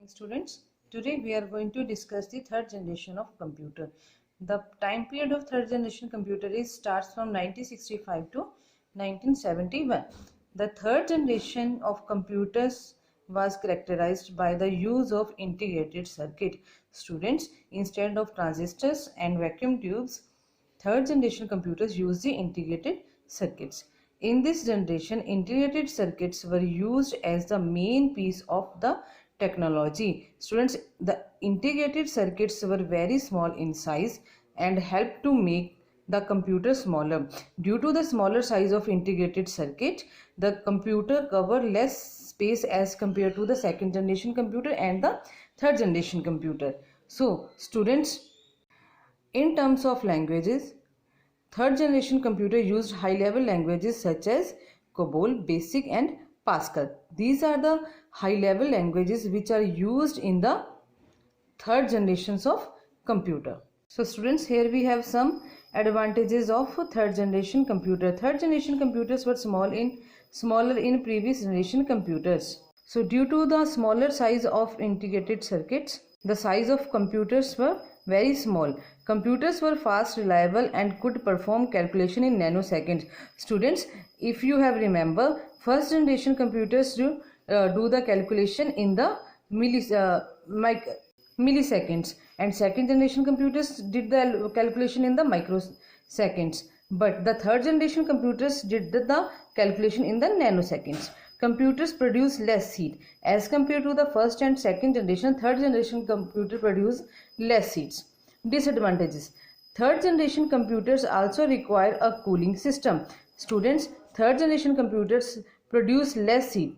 students. Today we are going to discuss the third generation of computer. The time period of third generation computer is starts from 1965 to 1971. The third generation of computers was characterized by the use of integrated circuit. Students, instead of transistors and vacuum tubes, third generation computers use the integrated circuits. In this generation, integrated circuits were used as the main piece of the technology. Students, the integrated circuits were very small in size and helped to make the computer smaller. Due to the smaller size of integrated circuit, the computer covered less space as compared to the second generation computer and the third generation computer. So, students, in terms of languages, third generation computer used high level languages such as COBOL, BASIC and Pascal. These are the high level languages which are used in the third generations of computer. So students, here we have some advantages of third generation computer. Third generation computers were smaller in previous generation computers. So due to the smaller size of integrated circuits, the size of computers were very small. Computers were fast, reliable and could perform calculation in nanoseconds. Students, if you have remember, first generation computers do the calculation in the milliseconds, and second generation computers did the calculation in the microseconds, but the third generation computers did the calculation in the nanoseconds. Computers produce less heat as compared to the first and second generation. Third generation computer produce less heat. Disadvantages: third generation computers also require a cooling system. Students, third generation computers produce less heat,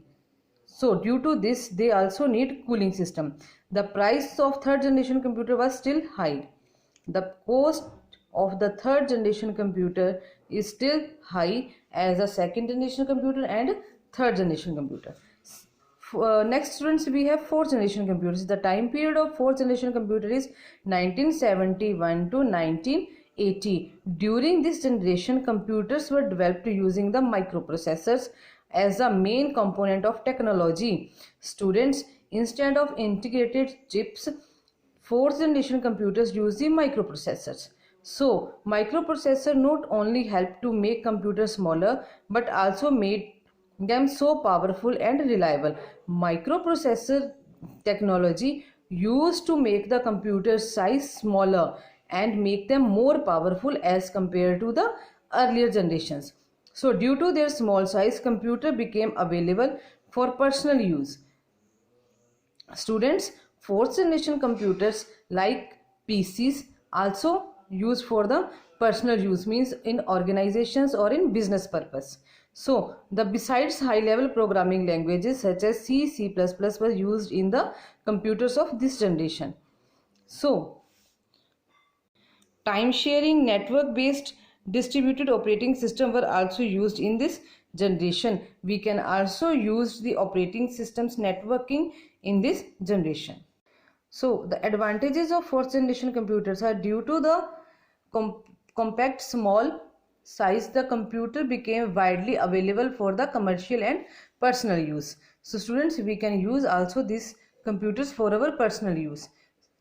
so due to this they also need cooling system. The price of third generation computer was still high. The cost of the third generation computer is still high as a second generation computer and third generation computer. Next students, we have fourth generation computers. The time period of fourth generation computer is 1971 to 1980. During this generation, computers were developed using the microprocessors as the main component of technology. Students, instead of integrated chips, fourth generation computers use the microprocessors. So microprocessor not only helped to make computers smaller but also made them so powerful and reliable. Microprocessor technology used to make the computer size smaller and make them more powerful as compared to the earlier generations. So due to their small size, computer became available for personal use. Students, fourth generation computers like PCs also used for the personal use, means in organizations or in business purpose. So the besides high level programming languages such as C, C++ were used in the computers of this generation. So time sharing, network based distributed operating system were also used in this generation. We can also use the operating systems networking in this generation. So the advantages of fourth generation computers are due to the compact small size, the computer became widely available for the commercial and personal use. So students, we can use also these computers for our personal use.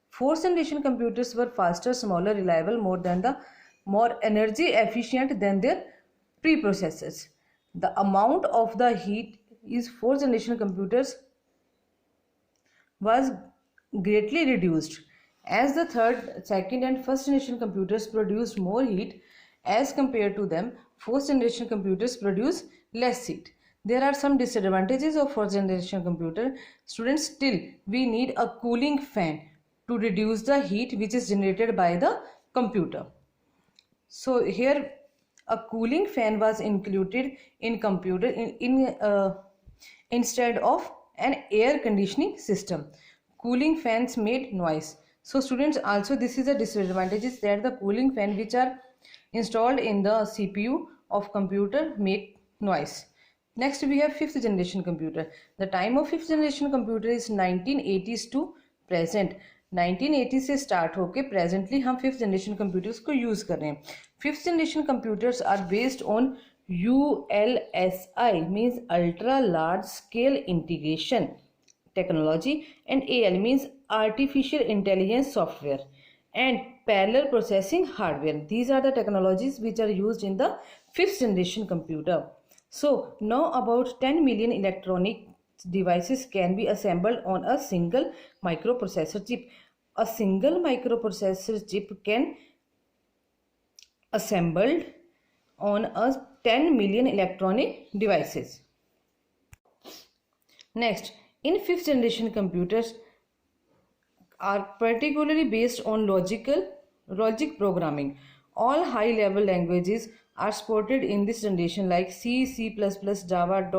Fourth generation computers were faster, smaller, reliable, more energy efficient than their preprocessors. The amount of the heat is fourth generation computers was greatly reduced, as the third, second and first generation computers produced more heat as compared to them. Fourth generation computers produce less heat. There are some disadvantages of fourth generation computer. Students, still we need a cooling fan to reduce the heat which is generated by the computer. So here a cooling fan was included in computer instead of an air conditioning system. Cooling fans made noise. So students, also this is a disadvantage, is that the cooling fan which are installed in the CPU of computer make noise. Next we have fifth generation computer. The time of fifth generation computer is 1980s to present. 1980 से start होके presently हम fifth generation computers को use कर रहे हैं. Fifth generation computers are based on ULSI, means ultra large scale integration. technology, and AL means artificial intelligence software, and parallel processing hardware. These are the technologies which are used in the fifth generation computer. So now about 10 million electronic devices can be assembled on a single microprocessor chip. A single microprocessor chip can assembled on a 10 million electronic devices. Next, in fifth generation computers are particularly based on logic programming. All high level languages are supported in this generation like C, C++, Java,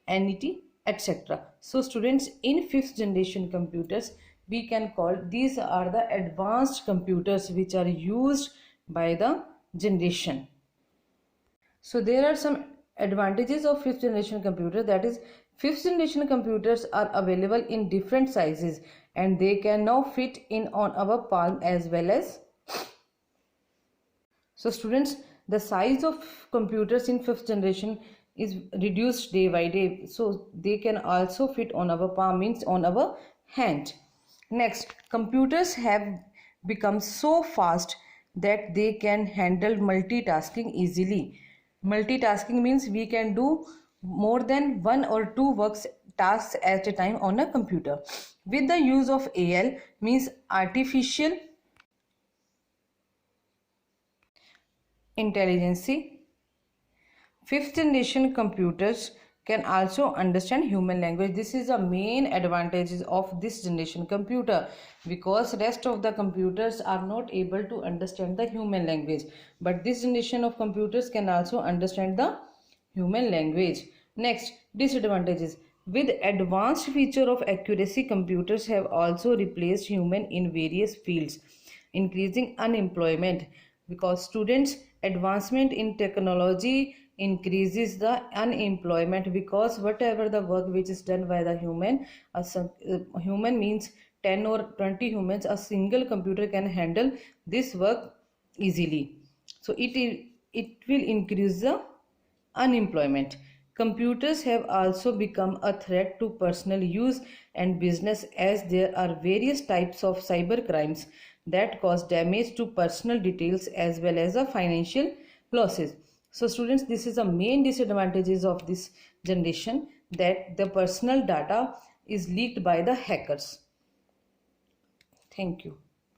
.NET, etc. So students, in fifth generation computers we can call these are the advanced computers which are used by the generation. So there are some advantages of fifth generation computer, that is fifth generation computers are available in different sizes and they can now fit in on our palm as well as. So students, the size of computers in fifth generation is reduced day by day, so they can also fit on our palm, means on our hand. Next, computers have become so fast that they can handle multitasking easily. Multitasking means we can do more than one or two tasks at a time on a computer. With the use of AL means artificial intelligence, fifth generation computers can also understand human language. This is the main advantages of this generation computer, because rest of the computers are not able to understand the human language, but this generation of computers can also understand the human language. Next, disadvantages. With advanced feature of accuracy, computers have also replaced human in various fields, increasing unemployment, because students, advancement in technology increases the unemployment, because whatever the work which is done by the human, human means 10 or 20 humans, a single computer can handle this work easily. So it will increase the unemployment. Computers have also become a threat to personal use and business, as there are various types of cyber crimes that cause damage to personal details as well as the financial losses. So students, this is the main disadvantages of this generation, that the personal data is leaked by the hackers. Thank you.